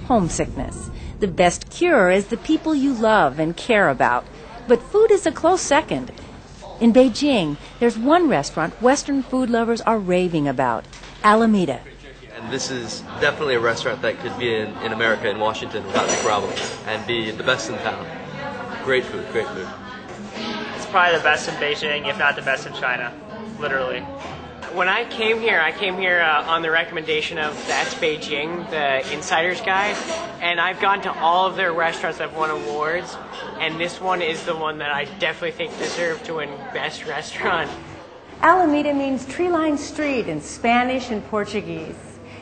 homesickness. The best cure is the people you love and care about. But food is a close second. In Beijing, there's one restaurant Western food lovers are raving about, Alameda. And this is definitely a restaurant that could be in America, in Washington, without any problem, and be the best in town. Great food, great food. It's probably the best in Beijing, if not the best in China, literally. When I came here on the recommendation of That's Beijing, the Insider's Guide, and I've gone to all of their restaurants that have won awards, and this one is the one that I definitely think deserved to win Best Restaurant. Alameda means tree-lined street in Spanish and Portuguese.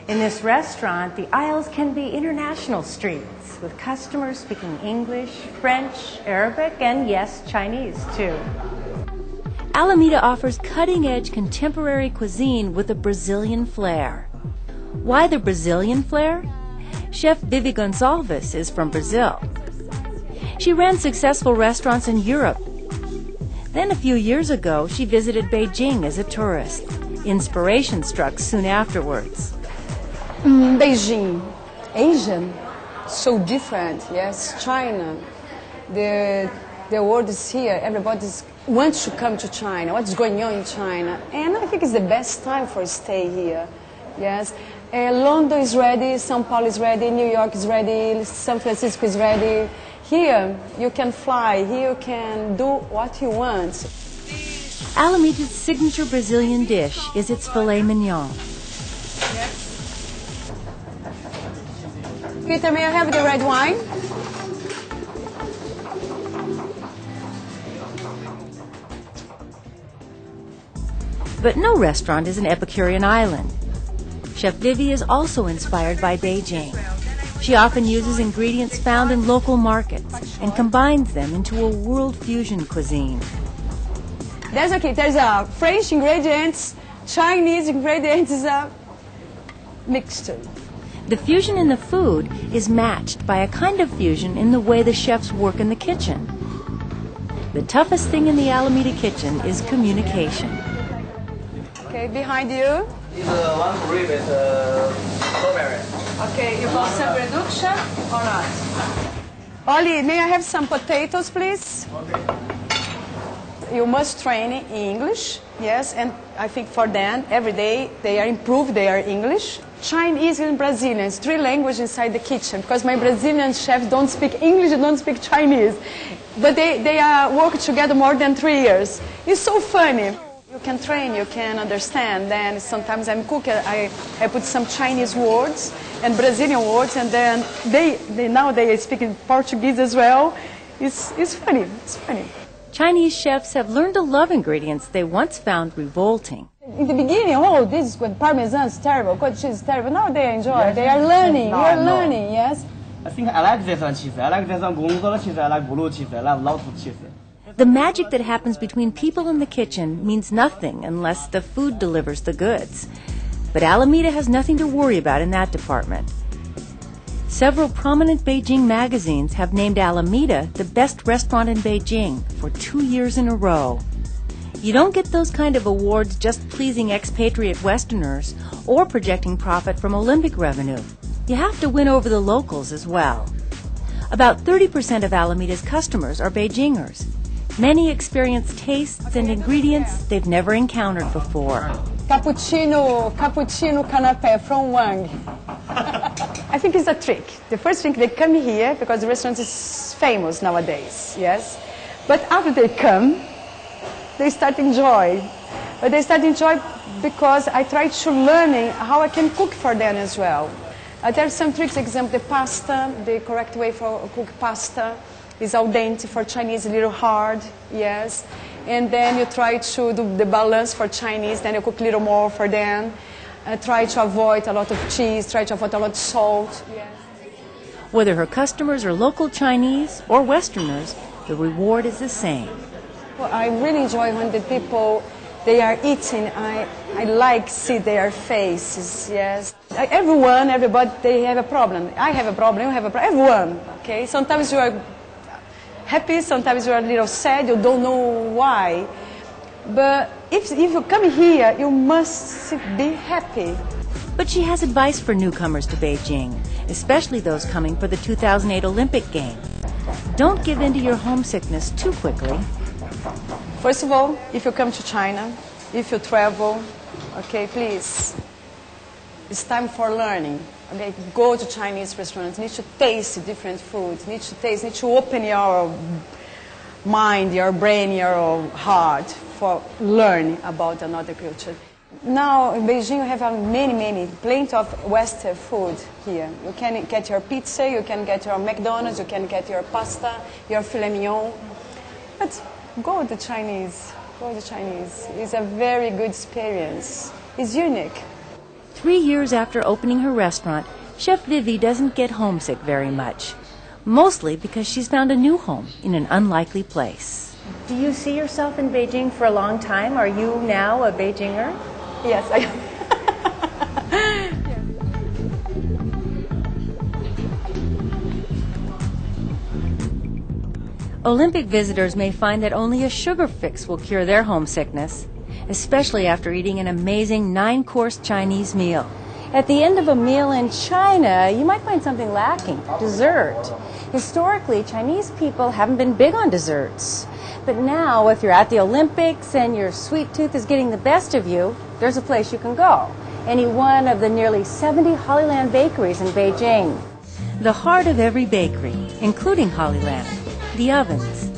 In this restaurant, the aisles can be international streets, with customers speaking English, French, Arabic, and yes, Chinese too. Alameda offers cutting-edge contemporary cuisine with a Brazilian flair. Why the Brazilian flair? Chef Vivi Gonçalves is from Brazil. She ran successful restaurants in Europe. Then a few years ago, she visited Beijing as a tourist. Inspiration struck soon afterwards. Beijing, Asian, so different, yes, China. The world is here, everybody wants to come to China, what's going on in China. And I think it's the best time for stay here, yes. London is ready, São Paulo is ready, New York is ready, San Francisco is ready. Here you can fly, here you can do what you want. Alameda's signature Brazilian dish is its filet mignon. Peter, may I have the red wine? But no restaurant is an Epicurean island. Chef Vivi is also inspired by Beijing. She often uses ingredients found in local markets and combines them into a world fusion cuisine. There's French ingredients, Chinese ingredients, mixture. The fusion in the food is matched by a kind of fusion in the way the chefs work in the kitchen. The toughest thing in the Alameda kitchen is communication. Okay, behind you. This one rib is strawberry. Okay, you want some reduction or not? Oli, may I have some potatoes, please? Okay. You must train in English, yes, and I think for them, every day, they are improved their English. Chinese and Brazilian, it's 3 languages inside the kitchen, because my Brazilian chefs don't speak English, they don't speak Chinese. But they work together more than 3 years. It's so funny. You can train, you can understand. Then sometimes I'm cooking, I put some Chinese words and Brazilian words, and then now they speak in Portuguese as well. It's funny, it's funny. Chinese chefs have learned to love ingredients they once found revolting. In the beginning, this Parmesan is terrible, cottage cheese is terrible. Now they enjoy, yes, they are learning, you're learning, yes? I think I like this one cheese. I like this one gorgonzola cheese, I like blue cheese, I love lots of cheese. The magic that happens between people in the kitchen means nothing unless the food delivers the goods. But Alameda has nothing to worry about in that department. Several prominent Beijing magazines have named Alameda the best restaurant in Beijing for 2 years in a row. You don't get those kind of awards just pleasing expatriate Westerners or projecting profit from Olympic revenue. You have to win over the locals as well. About 30% of Alameda's customers are Beijingers. Many experience tastes and ingredients they've never encountered before. Cappuccino canapé from Wang. I think it's a trick. The first thing, they come here because the restaurant is famous nowadays, yes? But after they come, they start enjoy. But they start enjoy because I try to learning how I can cook for them as well. There are some tricks, example, the pasta, the correct way for cook pasta is al dente, for Chinese a little hard, yes. And then you try to do the balance for Chinese, then you cook a little more for them. Try to avoid a lot of cheese, try to avoid a lot of salt. Yes. Whether her customers are local Chinese or Westerners, the reward is the same. Well, I really enjoy when the people, they are eating. I like see their faces, yes. Everybody, they have a problem. I have a problem, you have a problem, everyone, okay? Sometimes you are happy, sometimes you are a little sad, you don't know why. But if you come here, you must be happy. But she has advice for newcomers to Beijing. especially those coming for the 2008 Olympic Games. Don't give in to your homesickness too quickly. First of all, if you come to China, if you travel, okay, please, it's time for learning. Okay, go to Chinese restaurants, need to taste different foods, need to open your mind, your brain, your heart for learning about another culture. Now in Beijing you have plenty of Western food here. You can get your pizza, you can get your McDonald's, you can get your pasta, your filet mignon. But go to Chinese. It's a very good experience. It's unique. 3 years after opening her restaurant, Chef Vivi doesn't get homesick very much, mostly because she's found a new home in an unlikely place. Do you see yourself in Beijing for a long time? Are you now a Beijinger? Yes, I am. Olympic visitors may find that only a sugar fix will cure their homesickness, especially after eating an amazing 9-course Chinese meal. At the end of a meal in China, you might find something lacking, dessert. Historically, Chinese people haven't been big on desserts. But now, if you're at the Olympics and your sweet tooth is getting the best of you, there's a place you can go. Any one of the nearly 70 Hollyland bakeries in Beijing. The heart of every bakery, including Hollyland, the ovens.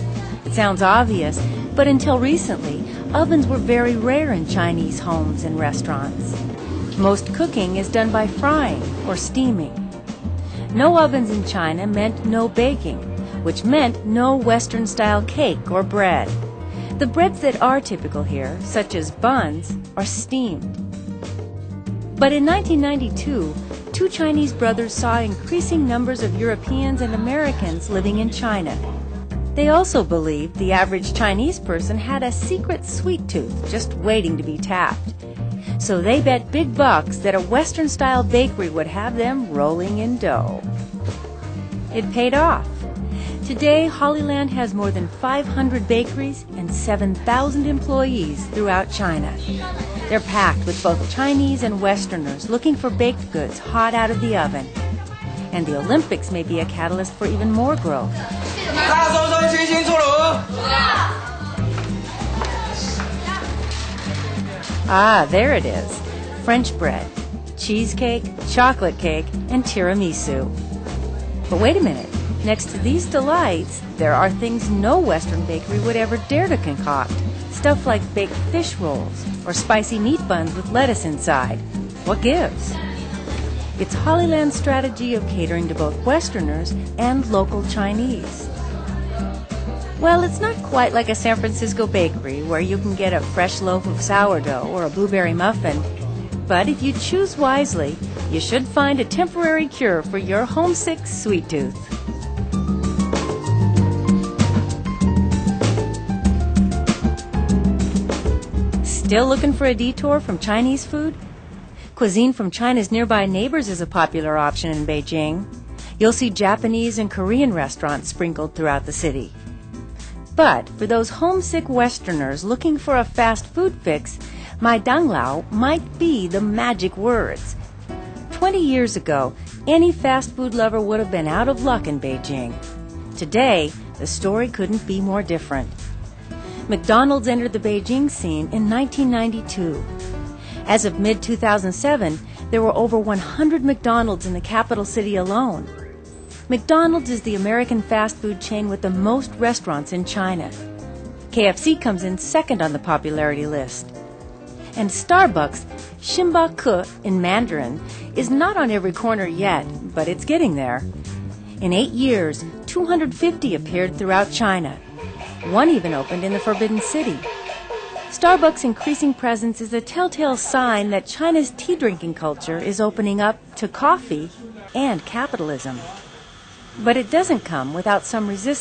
It sounds obvious, but until recently, ovens were very rare in Chinese homes and restaurants. Most cooking is done by frying or steaming. No ovens in China meant no baking, which meant no Western-style cake or bread. The breads that are typical here, such as buns, are steamed. But in 1992, 2 Chinese brothers saw increasing numbers of Europeans and Americans living in China. They also believed the average Chinese person had a secret sweet tooth just waiting to be tapped. So they bet big bucks that a Western-style bakery would have them rolling in dough. It paid off. Today, Hollyland has more than 500 bakeries and 7,000 employees throughout China. They're packed with both Chinese and Westerners looking for baked goods hot out of the oven. And the Olympics may be a catalyst for even more growth. Ah, there it is. French bread, cheesecake, chocolate cake, and tiramisu. But wait a minute. Next to these delights, there are things no Western bakery would ever dare to concoct. Stuff like baked fish rolls or spicy meat buns with lettuce inside. What gives? It's Hollyland's strategy of catering to both Westerners and local Chinese. Well, it's not quite like a San Francisco bakery where you can get a fresh loaf of sourdough or a blueberry muffin. But if you choose wisely, you should find a temporary cure for your homesick sweet tooth. Still looking for a detour from Chinese food? Cuisine from China's nearby neighbors is a popular option in Beijing. You'll see Japanese and Korean restaurants sprinkled throughout the city. But for those homesick Westerners looking for a fast food fix, Mai Dang Lao might be the magic words. 20 years ago, any fast food lover would have been out of luck in Beijing. Today, the story couldn't be more different. McDonald's entered the Beijing scene in 1992. As of mid-2007, there were over 100 McDonald's in the capital city alone. McDonald's is the American fast food chain with the most restaurants in China. KFC comes in second on the popularity list. And Starbucks, Xinba in Mandarin, is not on every corner yet, but it's getting there. In 8 years, 250 appeared throughout China. One even opened in the Forbidden City. Starbucks' increasing presence is a telltale sign that China's tea-drinking culture is opening up to coffee and capitalism. But it doesn't come without some resistance.